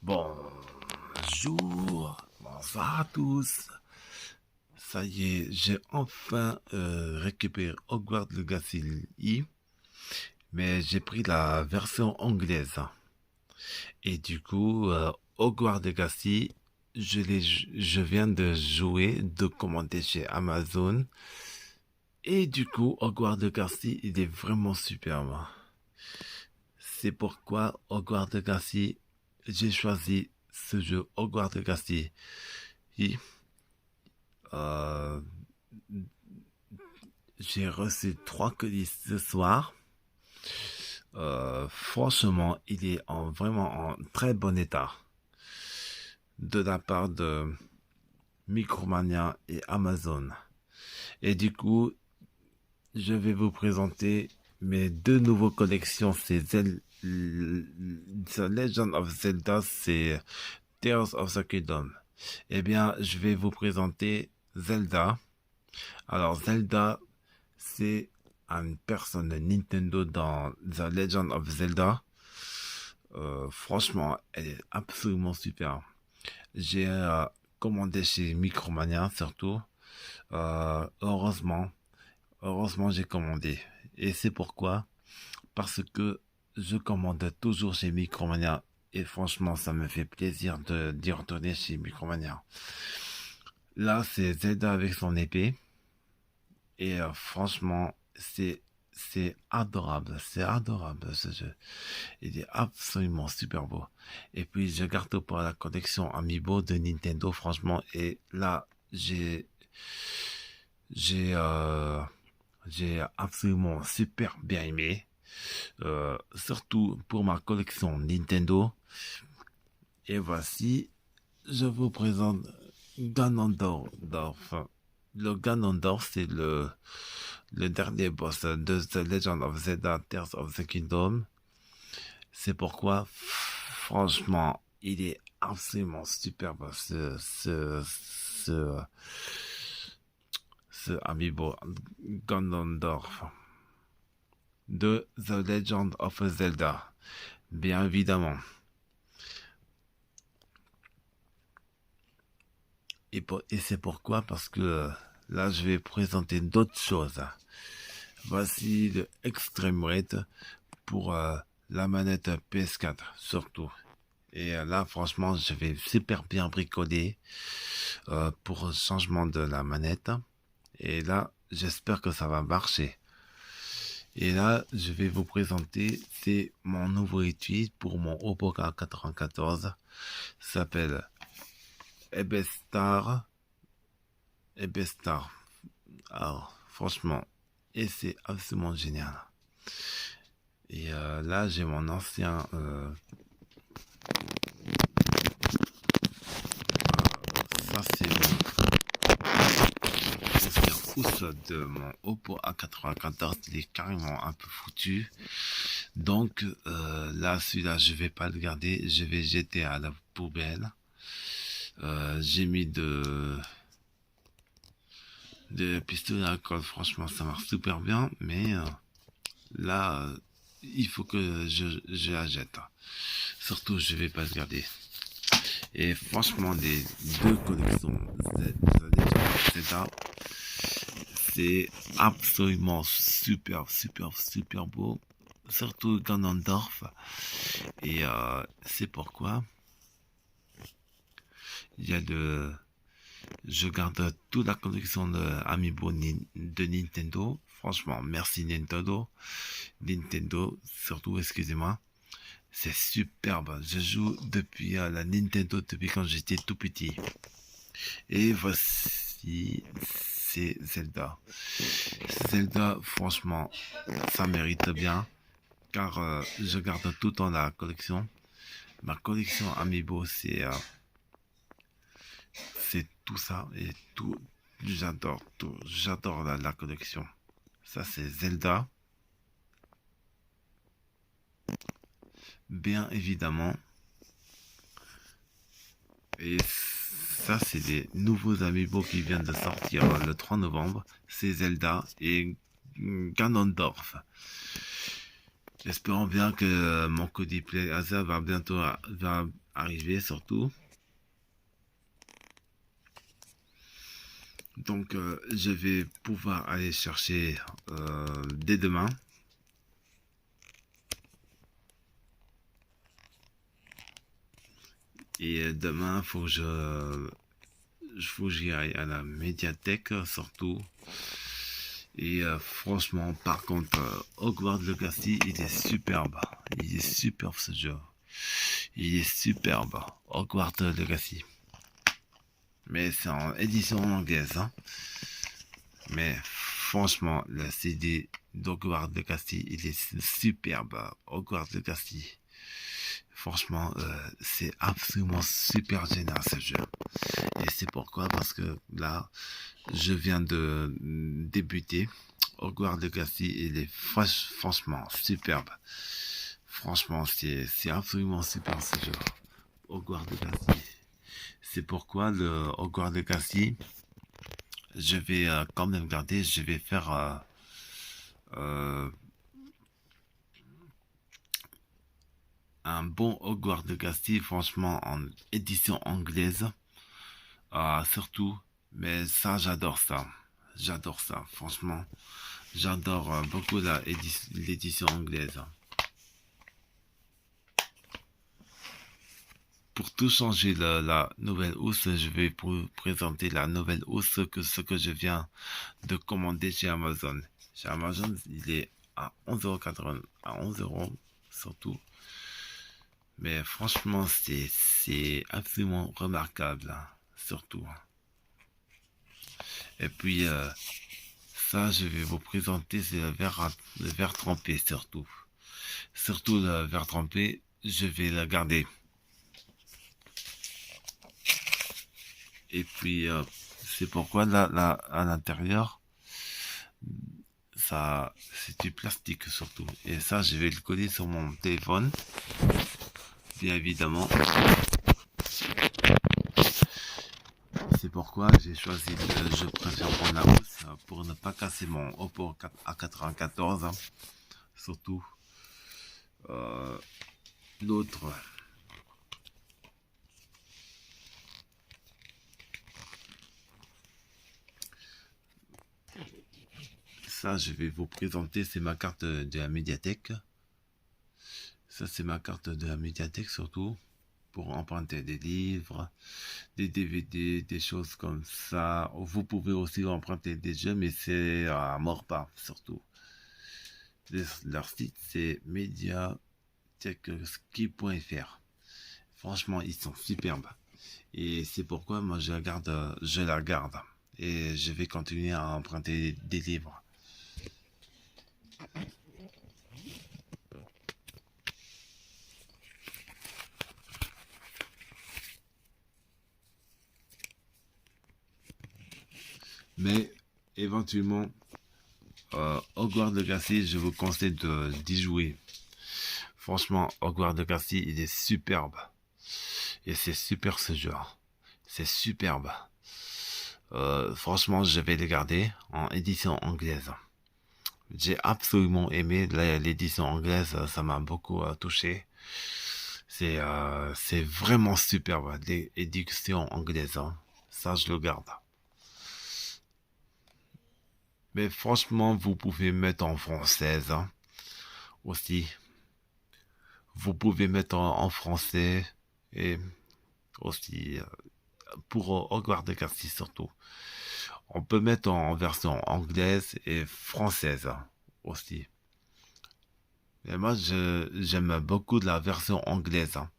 Bonjour, bonsoir à tous. Ça y est, j'ai enfin récupéré Hogwarts Legacy I, mais j'ai pris la version anglaise. Et du coup, Hogwarts Legacy, je viens de jouer, de commander chez Amazon. Et du coup, Hogwarts Legacy, il est vraiment superbe. C'est pourquoi Hogwarts Legacy, j'ai choisi ce jeu Hogwarts Legacy. Et, euh, j'ai reçu 3 colis ce soir. Franchement, il est vraiment en très bon état de la part de Micromania et Amazon. Et du coup, je vais vous présenter mes deux nouveaux collections. C'est The Legend of Zelda, c'est Tears of the Kingdom. Eh bien, je vais vous présenter Zelda. Alors, Zelda, c'est une personne de Nintendo dans The Legend of Zelda. Franchement, elle est absolument super. J'ai commandé chez Micromania surtout. Heureusement, j'ai commandé. Et c'est pourquoi? Parce que je commande toujours chez Micromania. Et franchement, ça me fait plaisir d'y retourner chez Micromania. Là, c'est Zelda avec son épée. Et franchement, c'est adorable ce jeu. Il est absolument super beau. Et puis je garde pour la collection Amiibo de Nintendo, franchement. Et là, j'ai euh, j'ai absolument super bien aimé. Surtout pour ma collection Nintendo. Et voici, je vous présente Ganondorf. Le Ganondorf, c'est le dernier boss de The Legend of Zelda Tears of the Kingdom. C'est pourquoi, franchement, il est absolument superbe ce amiibo Ganondorf de The Legend of Zelda. Bien évidemment. Et c'est pourquoi, parce que là, je vais présenter d'autres choses. Voici le Extreme Rate pour la manette PS4, surtout. Et là, franchement, je vais super bien bricoler pour le changement de la manette. Et là, j'espère que ça va marcher. Et là, je vais vous présenter, c'est mon nouveau étui pour mon Oppo K94. Ça s'appelle Ebestar. Ebestar. Alors, franchement, et c'est absolument génial. Et là, j'ai mon ancien ça c'est l'ancien pouce de mon Oppo A94. Il est carrément un peu foutu. Donc là, celui-là, je vais pas le garder. Je vais jeter à la poubelle. J'ai mis de pistolets à alcool. Franchement, ça marche super bien. Mais là, il faut que je la jette. Surtout, je vais pas le garder. Et franchement, les deux collections Zelda, c'est absolument super beau. Surtout Ganondorf. Et c'est pourquoi il y a je garde toute la collection de Amiibo de Nintendo. Franchement, merci Nintendo. Nintendo, surtout, excusez-moi. C'est superbe. Je joue depuis la Nintendo depuis quand j'étais tout petit. Et voici, c'est Zelda. Zelda, franchement, ça mérite bien. Car je garde tout le temps la collection. Ma collection Amiibo, c'est tout ça. Et tout, j'adore tout. J'adore la collection. Ça, c'est Zelda. Bien évidemment. Et ça, c'est des nouveaux amiibo qui viennent de sortir le 3 novembre. C'est Zelda et Ganondorf. Espérons bien que mon Cody Plaza va bientôt va arriver surtout. Donc je vais pouvoir aller chercher dès demain. Et demain, faut que j'y aille à la médiathèque surtout. Et franchement, par contre, Hogwarts Legacy, il est superbe. Il est superbe ce jeu. Il est superbe. Hogwarts Legacy. Mais c'est en édition anglaise. Hein. Mais franchement, le CD d'Hogwarts Legacy, il est superbe. Hogwarts Legacy. Franchement, c'est absolument super génial ce jeu. Et c'est pourquoi, parce que là, je viens de débuter. Hogwarts Legacy, il est franchement superbe. Franchement, c'est absolument super ce jeu. Hogwarts Legacy. C'est pourquoi le Hogwarts Legacy, je vais quand même garder, je vais faire un bon Hogwarts Legacy, franchement, en édition anglaise, surtout. Mais ça, j'adore ça. J'adore ça, franchement. J'adore beaucoup l'édition anglaise. Pour tout changer la nouvelle housse, je vais vous présenter la nouvelle housse ce que je viens de commander chez Amazon. Chez Amazon, il est à 11,80 €, à 11 € surtout. Mais franchement, c'est absolument remarquable, hein, surtout. Et puis, ça, je vais vous présenter, c'est le verre trempé, surtout. Surtout le verre trempé, je vais le garder. Et puis, c'est pourquoi là, à l'intérieur, ça, c'est du plastique surtout. Et ça, je vais le coller sur mon téléphone, bien évidemment. C'est pourquoi j'ai choisi, je préfère prendre la housse pour ne pas casser mon Oppo A94, hein, surtout. L'autre, ça, je vais vous présenter, c'est ma carte de la médiathèque. Ça, c'est ma carte de la médiathèque surtout pour emprunter des livres, des DVD, des choses comme ça. Vous pouvez aussi emprunter des jeux, mais c'est à mort pas surtout. Leur site, c'est mediathèqueski.fr. Franchement, ils sont superbes. Et c'est pourquoi moi je la garde. Et je vais continuer à emprunter des livres. Mais éventuellement, Hogwarts Legacy, je vous conseille d'y jouer. Franchement, Hogwarts Legacy, il est superbe. Et c'est super ce jeu. C'est superbe. Franchement, je vais le garder en édition anglaise. J'ai absolument aimé l'édition anglaise, ça m'a beaucoup touché. C'est vraiment superbe, l'édition anglaise. Hein. Ça, je le garde. Mais franchement, vous pouvez mettre en française hein, aussi. Vous pouvez mettre en français et aussi pour Hogwarts Legacy surtout. On peut mettre en version anglaise et française hein, aussi. Et moi, j'aime beaucoup la version anglaise. Hein.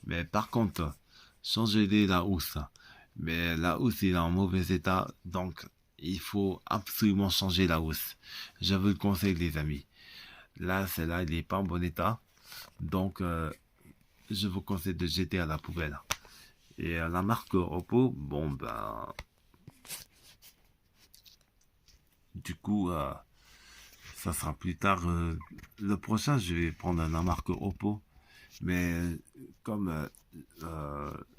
Mais par contre, changez la housse. Mais la housse est en mauvais état, donc il faut absolument changer la housse. Je vous le conseille, les amis. Là, celle-là, il n'est pas en bon état. Donc, je vous conseille de jeter à la poubelle. Et la marque Oppo, bon, ben... Du coup, ça sera plus tard. Le prochain, je vais prendre la marque Oppo. Mais comme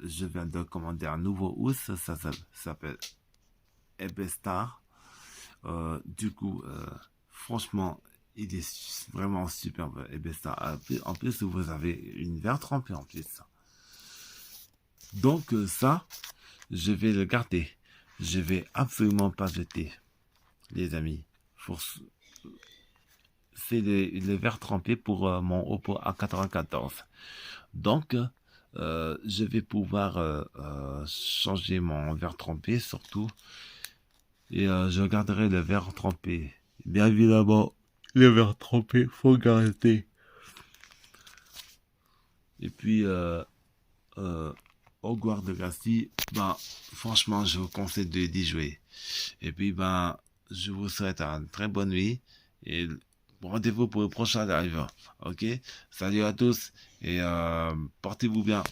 je viens de commander un nouveau housse, ça s'appelle Ebestar. Du coup, franchement, il est vraiment superbe, Ebestar. En plus, vous avez une verre trempée en plus. Donc ça, je vais le garder. Je vais absolument pas jeter, les amis. Pour- C'est le verre trempé pour mon Oppo A94. Donc, je vais pouvoir changer mon verre trempé surtout. Et je garderai le verre trempé. Bien évidemment, le verre trempé, faut garder. Et puis, euh, Hogwarts Legacy, ben, franchement, je vous conseille d'y jouer. Et puis, ben, je vous souhaite une très bonne nuit. Et rendez-vous pour le prochain live. Ok? Salut à tous et portez-vous bien.